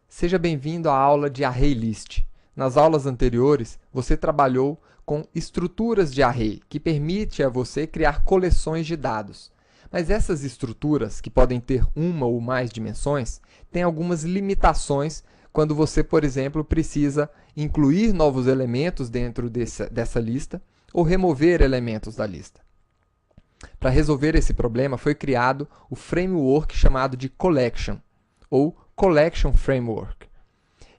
Seja bem-vindo à aula de ArrayList. Nas aulas anteriores, você trabalhou com estruturas de array, que permite a você criar coleções de dados. Mas essas estruturas, que podem ter uma ou mais dimensões, têm algumas limitações quando você, por exemplo, precisa incluir novos elementos dentro dessa lista ou remover elementos da lista. Para resolver esse problema, foi criado o framework chamado de Collection, ou Collection Framework.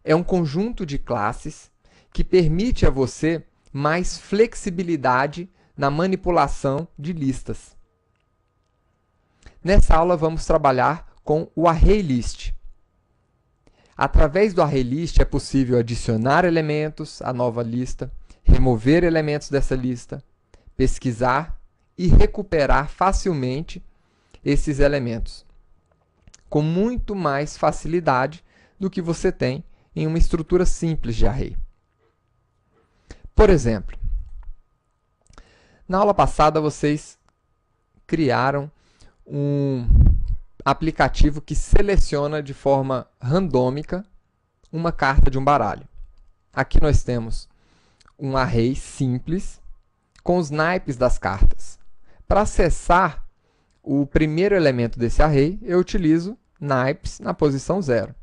É um conjunto de classes que permite a você mais flexibilidade na manipulação de listas. Nessa aula, vamos trabalhar com o ArrayList. Através do ArrayList é possível adicionar elementos à nova lista, remover elementos dessa lista, pesquisar e recuperar facilmente esses elementos, com muito mais facilidade do que você tem em uma estrutura simples de array. Por exemplo, na aula passada vocês criaram um aplicativo que seleciona de forma randômica uma carta de um baralho. Aqui nós temos um array simples com os naipes das cartas. Para acessar o primeiro elemento desse array, eu utilizo naipes na posição 0.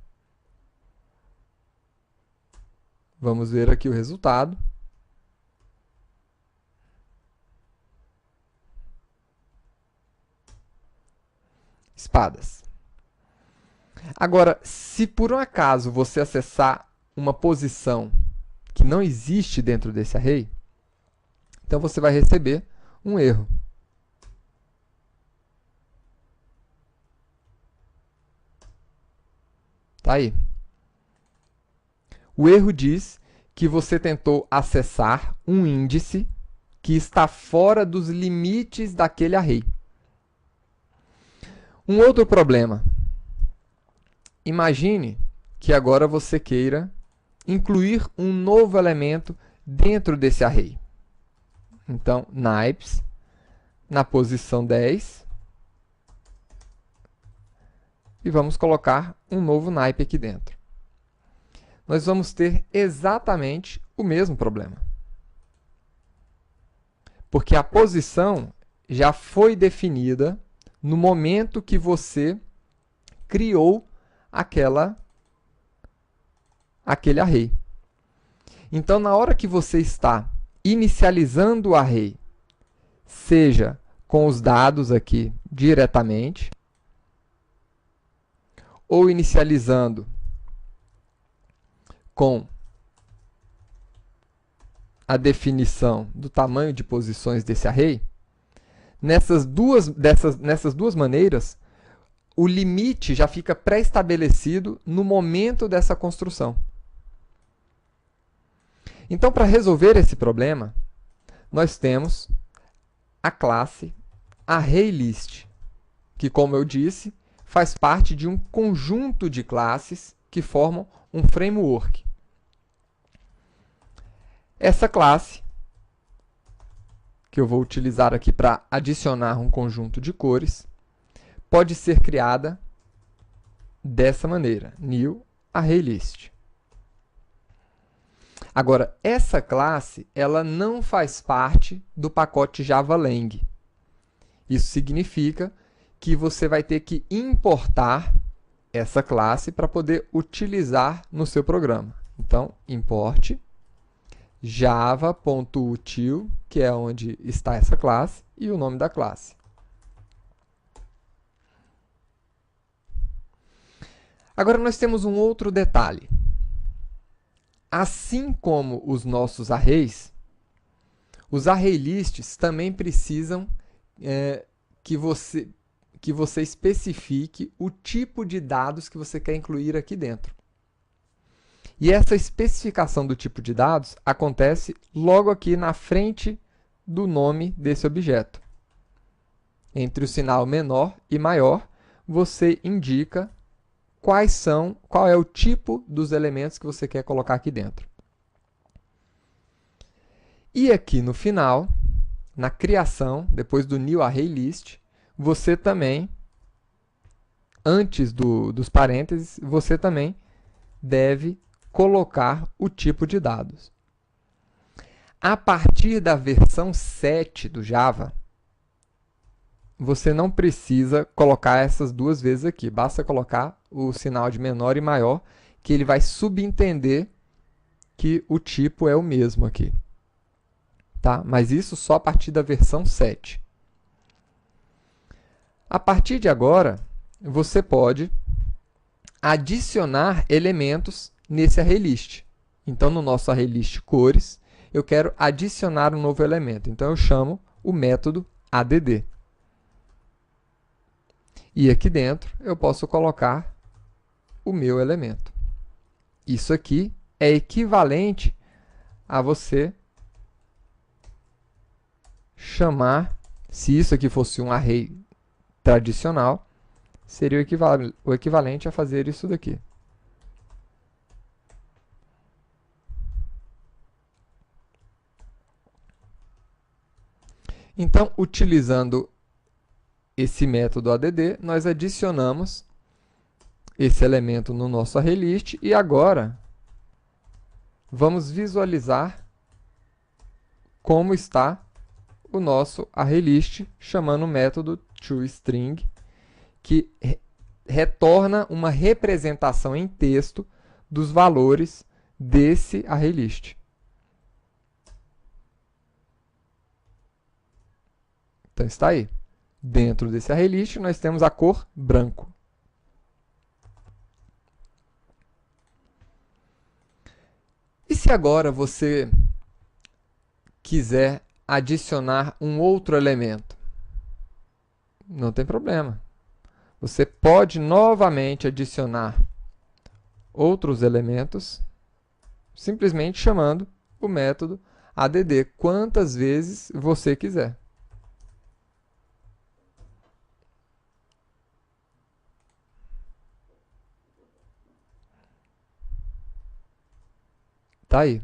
Vamos ver aqui o resultado. Espadas. Agora, se por um acaso você acessar uma posição que não existe dentro desse array, então você vai receber um erro. Tá aí. O erro diz que você tentou acessar um índice que está fora dos limites daquele array. Um outro problema. Imagine que agora você queira incluir um novo elemento dentro desse array. Então, naipes, na posição 10, e vamos colocar um novo naipe aqui dentro. Nós vamos ter exatamente o mesmo problema. Porque a posição já foi definida no momento que você criou aquele array. Então, na hora que você está inicializando o array, seja com os dados aqui diretamente, ou inicializando com a definição do tamanho de posições desse array, nessas duas maneiras, o limite já fica pré-estabelecido no momento dessa construção. Então, para resolver esse problema, nós temos a classe ArrayList, que, como eu disse, faz parte de um conjunto de classes que formam um framework. Essa classe, que eu vou utilizar aqui para adicionar um conjunto de cores, pode ser criada dessa maneira, new ArrayList. Agora, essa classe ela não faz parte do pacote JavaLang. Isso significa que você vai ter que importar essa classe para poder utilizar no seu programa. Então, importe java.util, que é onde está essa classe, e o nome da classe. Agora, nós temos um outro detalhe. Assim como os nossos arrays, os ArrayLists também precisam que você especifique o tipo de dados que você quer incluir aqui dentro. E essa especificação do tipo de dados acontece logo aqui na frente do nome desse objeto. Entre o sinal menor e maior, você indica qual é o tipo dos elementos que você quer colocar aqui dentro. E aqui no final, na criação, depois do new ArrayList, você também, antes dos parênteses, você também deve colocar o tipo de dados. A partir da versão 7 do Java, você não precisa colocar essas duas vezes aqui. Basta colocar o sinal de menor e maior, que ele vai subentender que o tipo é o mesmo aqui. Tá? Mas isso só a partir da versão 7. A partir de agora, você pode adicionar elementos nesse ArrayList. Então, no nosso ArrayList cores, eu quero adicionar um novo elemento. Então, eu chamo o método add. E aqui dentro, eu posso colocar o meu elemento. Isso aqui é equivalente a você chamar, se isso aqui fosse um array tradicional, seria o equivalente a fazer isso daqui. Então, utilizando esse método add, nós adicionamos esse elemento no nosso ArrayList e agora vamos visualizar como está o nosso ArrayList, chamando o método toString, que retorna uma representação em texto dos valores desse ArrayList. Então está aí. Dentro desse ArrayList, nós temos a cor branco. E se agora você quiser adicionar um outro elemento? Não tem problema. Você pode novamente adicionar outros elementos, simplesmente chamando o método add quantas vezes você quiser. Tá aí,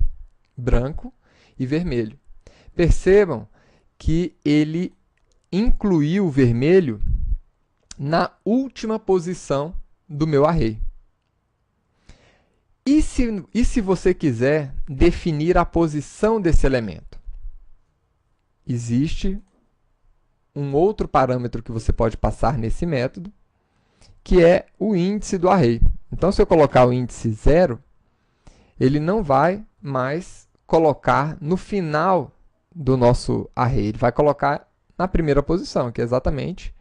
branco e vermelho. Percebam que ele incluiu o vermelho na última posição do meu array. E se você quiser definir a posição desse elemento? Existe um outro parâmetro que você pode passar nesse método, que é o índice do array. Então, se eu colocar o índice 0, ele não vai mais colocar no final do nosso array. Ele vai colocar na primeira posição, que é exatamente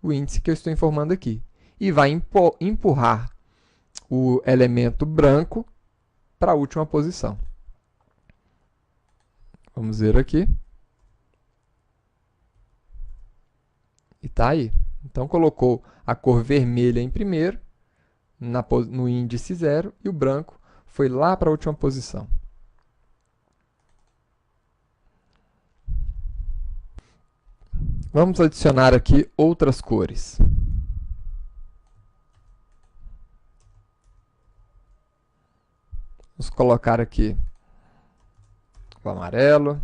o índice que eu estou informando aqui. E vai empurrar o elemento branco para a última posição. Vamos ver aqui. E está aí. Então, colocou a cor vermelha em primeiro, no índice 0, e o branco foi lá para a última posição. Vamos adicionar aqui outras cores. Vamos colocar aqui o amarelo,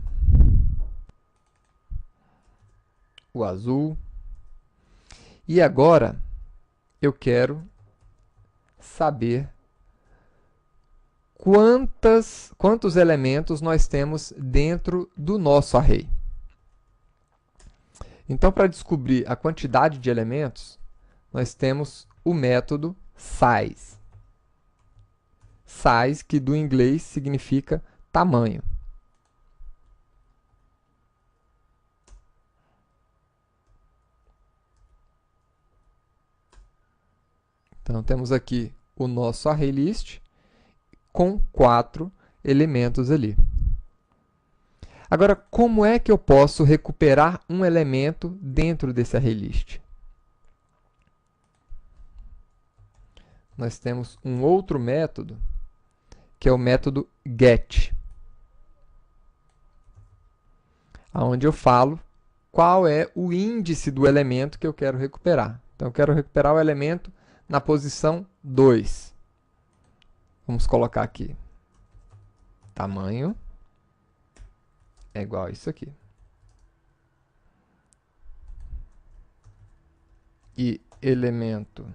o azul. E agora eu quero saber quantos elementos nós temos dentro do nosso array. Então, para descobrir a quantidade de elementos, nós temos o método size. Size, que do inglês significa tamanho. Então, temos aqui o nosso ArrayList com 4 elementos ali. Agora, como é que eu posso recuperar um elemento dentro desse ArrayList? Nós temos um outro método, que é o método get, onde eu falo qual é o índice do elemento que eu quero recuperar. Então, eu quero recuperar o elemento na posição 2. Vamos colocar aqui. Tamanho é igual a isso aqui. E elemento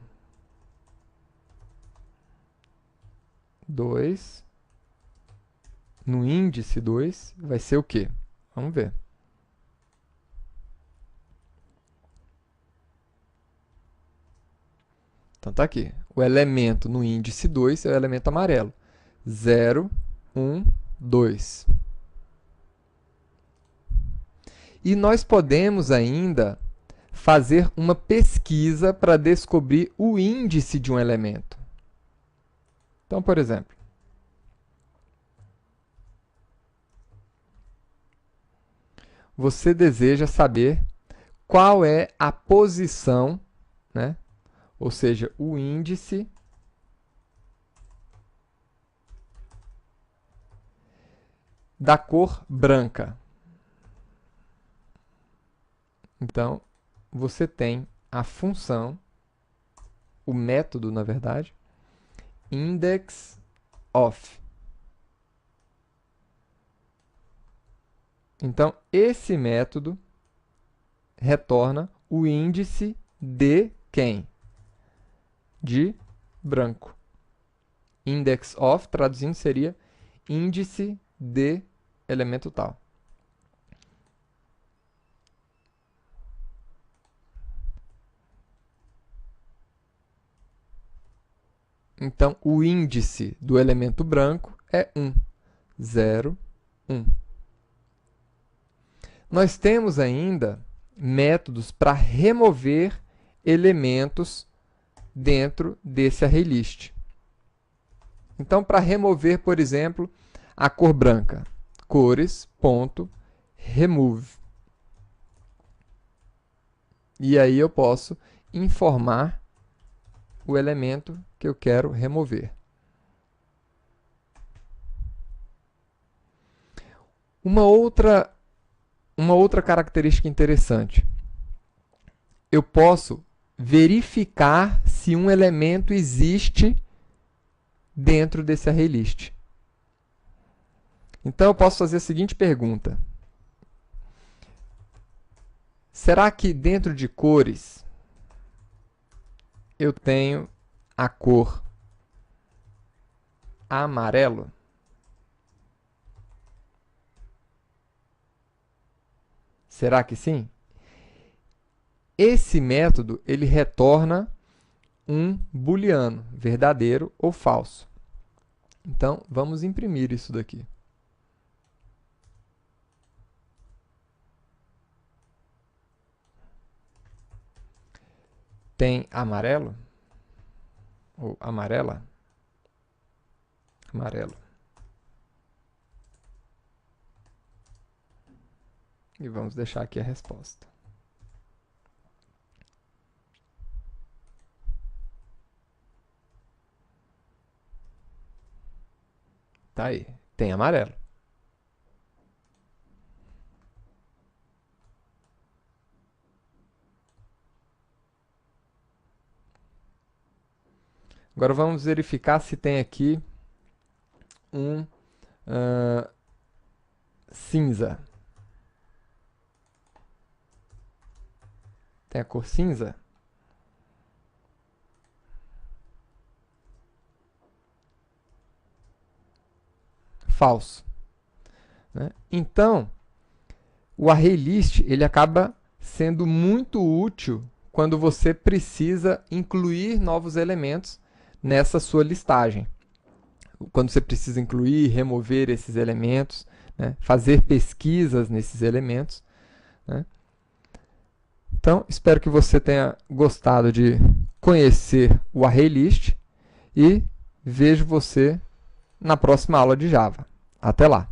2, no índice 2, vai ser o quê? Vamos ver. Então, tá aqui. O elemento no índice 2 é o elemento amarelo. 0, 1, 2. E nós podemos ainda fazer uma pesquisa para descobrir o índice de um elemento. Então, por exemplo, você deseja saber qual é a posição, né? Ou seja, o índice da cor branca. Então, você tem a função, o método, na verdade, index of. Então, esse método retorna o índice de quem? De branco. Index of, traduzindo, seria índice de elemento tal. Então, o índice do elemento branco é 1. 0, 1. Nós temos ainda métodos para remover elementos dentro desse ArrayList. Então, para remover, por exemplo, a cor branca, cores.remove. E aí eu posso informar o elemento que eu quero remover. Uma outra característica interessante. Eu posso verificar se um elemento existe dentro desse ArrayList. Então, eu posso fazer a seguinte pergunta. Será que dentro de cores eu tenho a cor amarelo? Será que sim? Esse método ele retorna um booleano, verdadeiro ou falso. Então, vamos imprimir isso daqui. Tem amarelo? Ou amarela? Amarelo. E vamos deixar aqui a resposta. Tá aí, tem amarelo. Agora vamos verificar se tem aqui um cinza. Tem a cor cinza? Falso. Né? Então, o ArrayList ele acaba sendo muito útil quando você precisa incluir novos elementos nessa sua listagem. Quando você precisa incluir, remover esses elementos, né? Fazer pesquisas nesses elementos. Né? Então, espero que você tenha gostado de conhecer o ArrayList e vejo você na próxima aula de Java. Até lá!